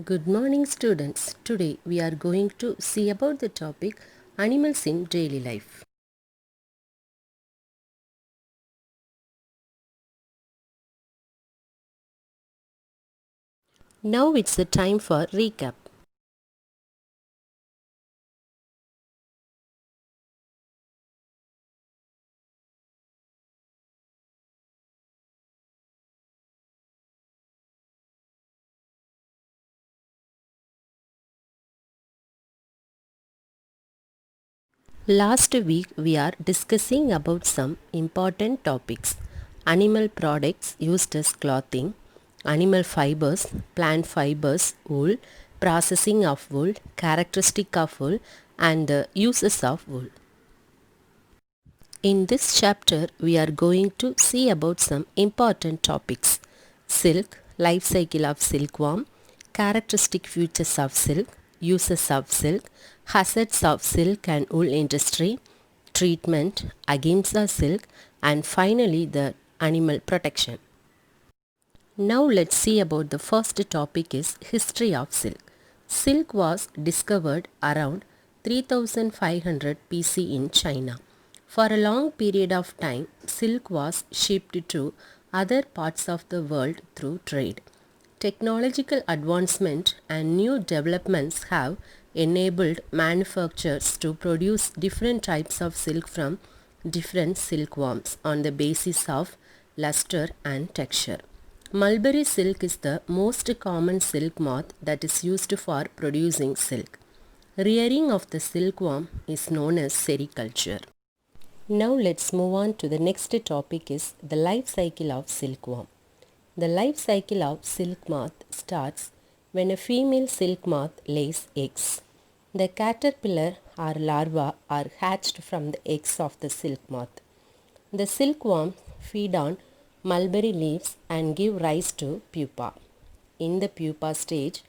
Good morning, students. Today we are going to see about the topic animals in daily life. Now it's the time for recap. Last week we are discussing about some important topics: animal products used as clothing, animal fibers, plant fibers, wool, processing of wool, characteristic of wool, and the uses of wool. In this chapter, we are going to see about some important topics: silk, life cycle of silkworm, characteristic features of silk, uses of silk, hazards of silk and wool industry, treatment, ahimsa silk, and finally the animal protection. Now let's see about the first topic is history of silk. Silk was discovered around 3500 BC in China. For a long period of time, silk was shipped to other parts of the world through trade. Technological advancement and new developments have enabled manufacturers to produce different types of silk from different silkworms on the basis of luster and texture. Mulberry silk is the most common silk moth that is used for producing silk. Rearing of the silkworm is known as sericulture. Now let's move on to the next topic is the life cycle of silkworm. The life cycle of silk moth starts when a female silk moth lays eggs. The caterpillar or larva are hatched from the eggs of the silk moth. The silkworm feed on mulberry leaves and give rise to pupa. In the pupa stage,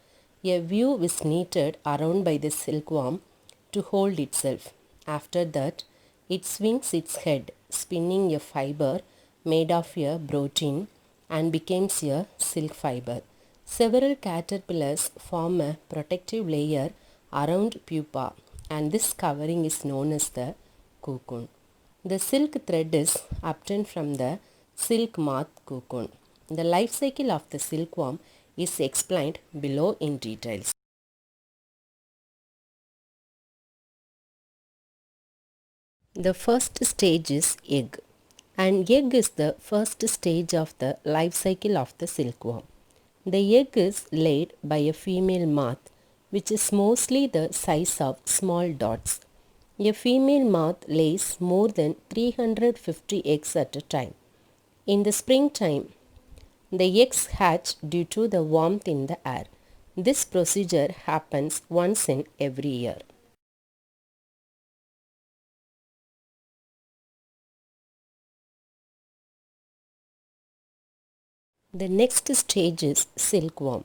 a view is knitted around by the silkworm to hold itself. After that, it swings its head, spinning a fiber made of a protein and becomes a silk fiber. Several caterpillars form a protective layer around pupa, and this covering is known as the cocoon. The silk thread is obtained from the silk moth cocoon. The life cycle of the silkworm is explained below in details. The first stage is egg. An egg is the first stage of the life cycle of the silkworm. The egg is laid by a female moth, which is mostly the size of small dots. A female moth lays more than 350 eggs at a time. In the springtime, the eggs hatch due to the warmth in the air. This procedure happens once in every year. The next stage is silkworm.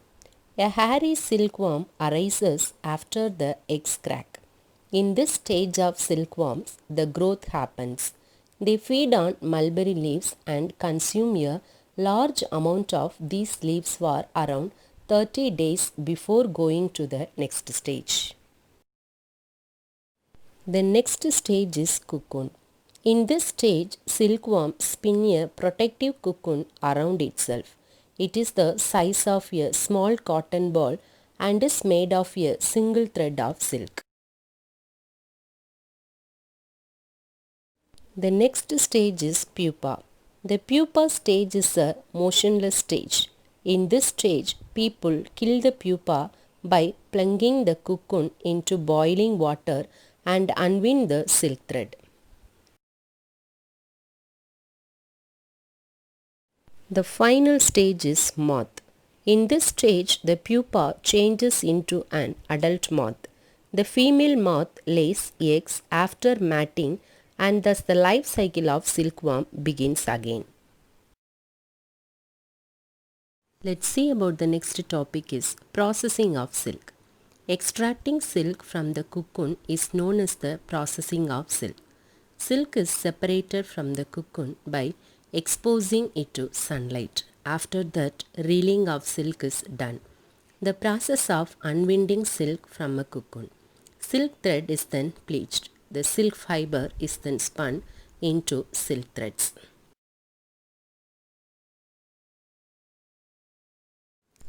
A hairy silkworm arises after the eggs crack. In this stage of silkworms, the growth happens. They feed on mulberry leaves and consume a large amount of these leaves for around 30 days before going to the next stage. The next stage is cocoon. In this stage, silkworm spin a protective cocoon around itself. It is the size of a small cotton ball and is made of a single thread of silk. The next stage is pupa. The pupa stage is a motionless stage. In this stage, people kill the pupa by plunging the cocoon into boiling water and unwind the silk thread. The final stage is moth. In this stage, the pupa changes into an adult moth. The female moth lays eggs after mating, and thus the life cycle of silkworm begins again. Let's see about the next topic is processing of silk. Extracting silk from the cocoon is known as the processing of silk. Silk is separated from the cocoon by exposing it to sunlight. After that, reeling of silk is done. The process of unwinding silk from a cocoon. Silk thread is then pleated. The silk fiber is then spun into silk threads.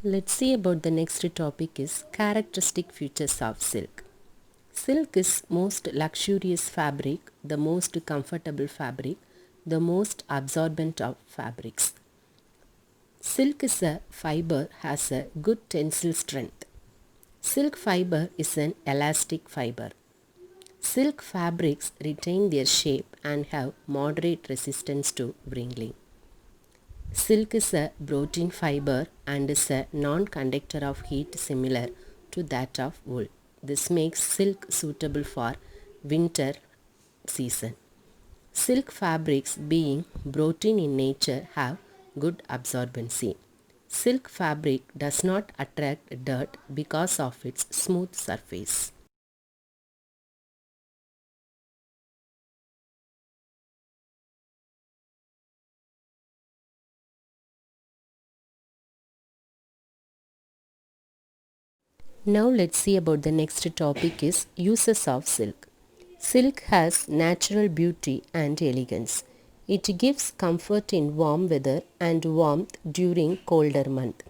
Let's see about the next topic is characteristic features of silk. Silk is most luxurious fabric, the most comfortable fabric, the most absorbent of fabrics. Silk is a fiber has a good tensile strength. Silk fiber is an elastic fiber. Silk fabrics retain their shape and have moderate resistance to wrinkling. Silk is a protein fiber and is a non-conductor of heat similar to that of wool. This makes silk suitable for winter season. Silk fabrics being protein in nature have good absorbency. Silk fabric does not attract dirt because of its smooth surface. Now let's see about the next topic is uses of silk. Silk has natural beauty and elegance. It gives comfort in warm weather and warmth during colder months.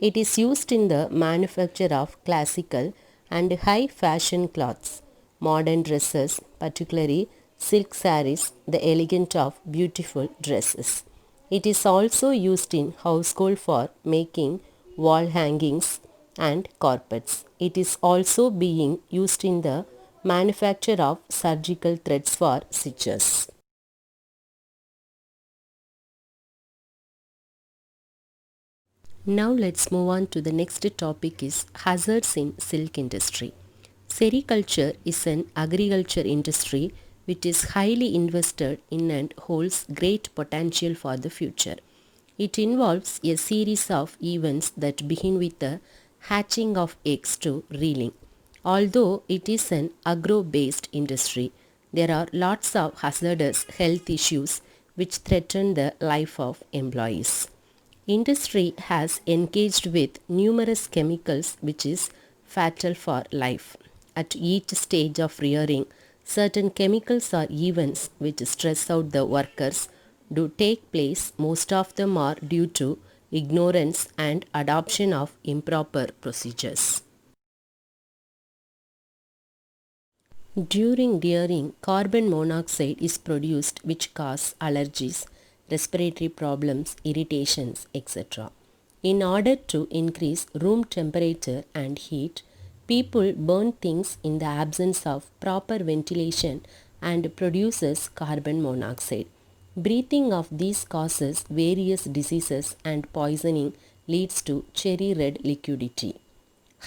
It is used in the manufacture of classical and high fashion cloths, modern dresses, particularly silk saris, the elegant of beautiful dresses. It is also used in household for making wall hangings and carpets. It is also being used in the manufacture of surgical threads for stitches. Now let's move on to the next topic is hazards in silk industry. Sericulture is an agriculture industry which is highly invested in and holds great potential for the future. It involves a series of events that begin with the hatching of eggs to reeling. Although it is an agro-based industry, there are lots of hazardous health issues which threaten the life of employees. Industry has engaged with numerous chemicals which is fatal for life. At each stage of rearing, certain chemicals or events which stress out the workers do take place. Most of them are due to ignorance and adoption of improper procedures. During rearing, carbon monoxide is produced which cause allergies, respiratory problems, irritations, etc. In order to increase room temperature and heat, people burn things in the absence of proper ventilation and produces carbon monoxide. Breathing of these causes various diseases and poisoning leads to cherry red liquidity.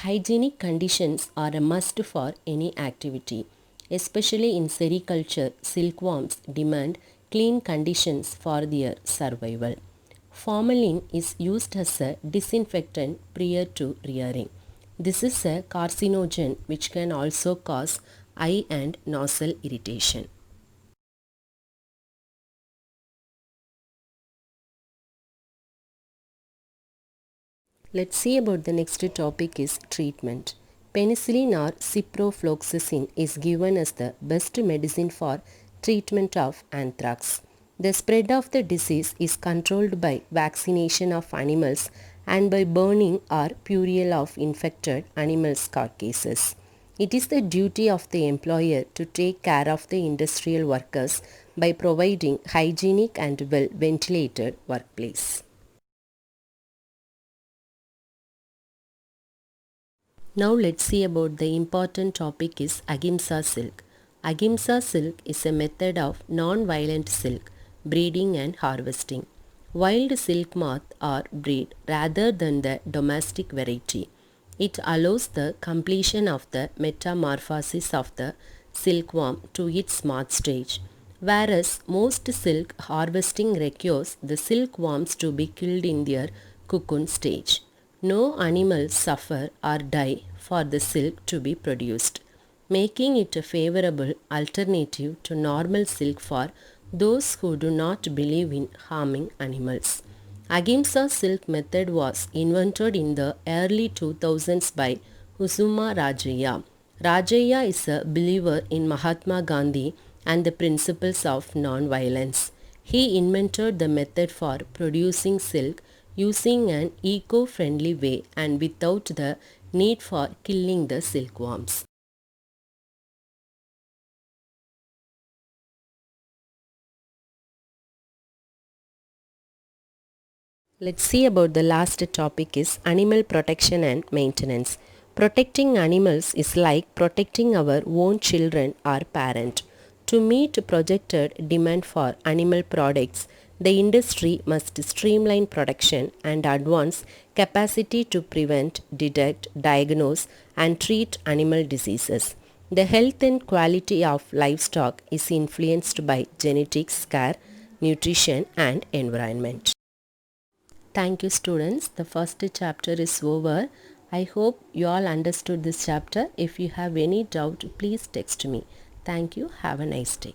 Hygienic conditions are a must for any activity. Especially in sericulture, silkworms demand clean conditions for their survival. Formalin is used as a disinfectant prior to rearing. This is a carcinogen which can also cause eye and nostril irritation. Let's see about the next topic is treatment. Penicillin or ciprofloxacin is given as the best medicine for treatment of anthrax. The spread of the disease is controlled by vaccination of animals and by burning or burial of infected animals' carcasses. It is the duty of the employer to take care of the industrial workers by providing hygienic and well ventilated workplace. Now let's see about the important topic is Ahimsa silk. Ahimsa silk is a method of non-violent silk breeding and harvesting. Wild silk moth are bred rather than the domestic variety. It allows the completion of the metamorphosis of the silkworm to its moth stage, whereas most silk harvesting requires the silkworms to be killed in their cocoon stage. No animals suffer or die for the silk to be produced, making it a favorable alternative to normal silk for those who do not believe in harming animals. Ahimsa silk method was invented in the early 2000s by Husuma Rajaya. Rajaya is a believer in Mahatma Gandhi and the principles of non-violence. He invented the method for producing silk using an eco-friendly way and without the need for killing the silkworms. Let's see about the last topic is animal protection and maintenance. Protecting animals is like protecting our own children or parent. To meet projected demand for animal products, the industry must streamline production and advance capacity to prevent, detect, diagnose and treat animal diseases. The health and quality of livestock is influenced by genetics, care, nutrition and environment. Thank you students. The first chapter is over. I hope you all understood this chapter. If you have any doubt, please text me. Thank you. Have a nice day.